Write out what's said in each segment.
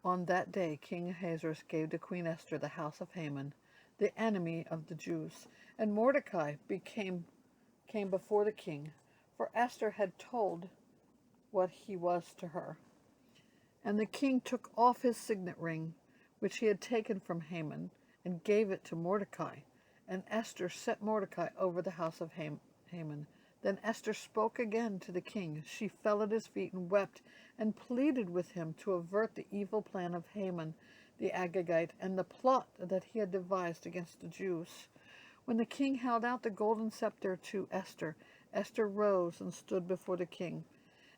On that day King Ahasuerus gave to Queen Esther the house of Haman, the enemy of the Jews, and Mordecai came before the king, for Esther had told what he was to her. And the king took off his signet ring, which he had taken from Haman, and gave it to Mordecai. And Esther set Mordecai over the house of Haman. Then Esther spoke again to the king. She fell at his feet and wept, and pleaded with him to avert the evil plan of Haman the Agagite, and the plot that he had devised against the Jews. When the king held out the golden scepter to Esther, Esther rose and stood before the king.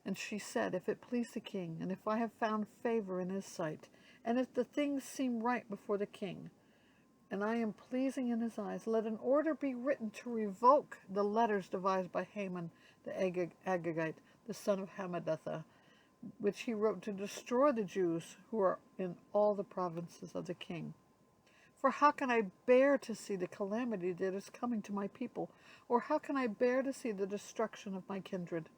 And she said, "If it please the king, and if I have found favor in his sight, and if the things seem right before the king, and I am pleasing in his eyes, let an order be written to revoke the letters devised by Haman the Agagite, the son of Hammedatha, which he wrote to destroy the Jews who are in all the provinces of the king. For how can I bear to see the calamity that is coming to my people, or how can I bear to see the destruction of my kindred?"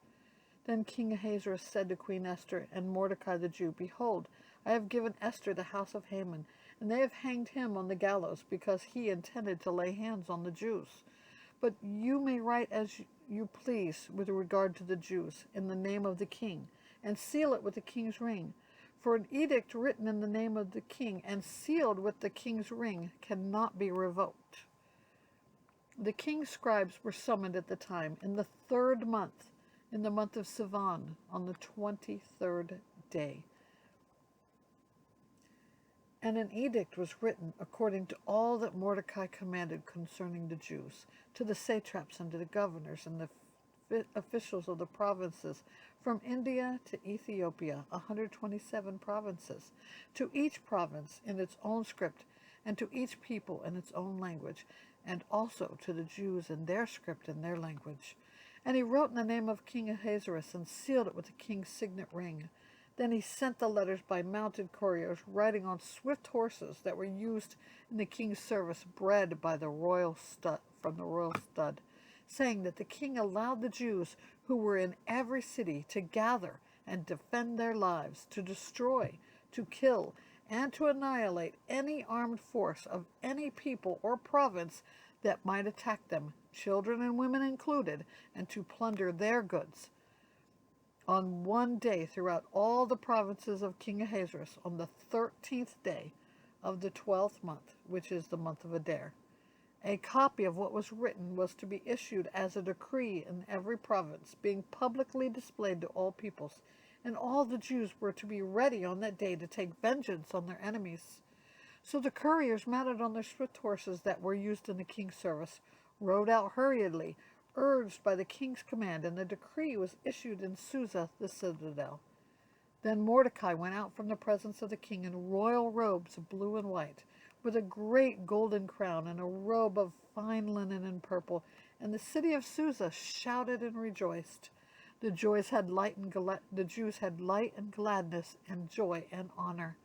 Then King Ahasuerus said to Queen Esther and Mordecai the Jew, "Behold, I have given Esther the house of Haman, and they have hanged him on the gallows, because he intended to lay hands on the Jews. But you may write as you please with regard to the Jews, in the name of the king, and seal it with the king's ring. For an edict written in the name of the king and sealed with the king's ring cannot be revoked." The king's scribes were summoned at the time, in the 3rd month, in the month of Sivan, on the 23rd day. And an edict was written according to all that Mordecai commanded concerning the Jews, to the satraps and to the governors and the officials of the provinces, from India to Ethiopia, 127 provinces, to each province in its own script, and to each people in its own language, and also to the Jews in their script and their language. And he wrote in the name of King Ahasuerus, and sealed it with the king's signet ring. Then he sent the letters by mounted couriers, riding on swift horses that were used in the king's service, bred by the royal from the royal stud, saying that the king allowed the Jews who were in every city to gather and defend their lives, to destroy, to kill, and to annihilate any armed force of any people or province that might attack them, children and women included, and to plunder their goods. On one day throughout all the provinces of King Ahasuerus, on the 13th day of the 12th month, which is the month of Adar, a copy of what was written was to be issued as a decree in every province, being publicly displayed to all peoples, and all the Jews were to be ready on that day to take vengeance on their enemies. So the couriers, mounted on their swift horses that were used in the king's service, rode out hurriedly, urged by the king's command, and the decree was issued in Susa, the citadel. Then Mordecai went out from the presence of the king in royal robes of blue and white, with a great golden crown and a robe of fine linen and purple, and the city of Susa shouted and rejoiced. The Jews had light and gladness and joy and honor.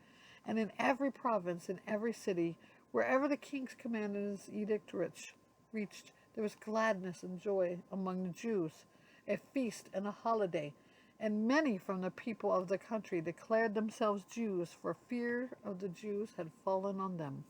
And in every province, in every city, wherever the king's command and his edict reached, there was gladness and joy among the Jews, a feast and a holiday. And many from the people of the country declared themselves Jews, for fear of the Jews had fallen on them.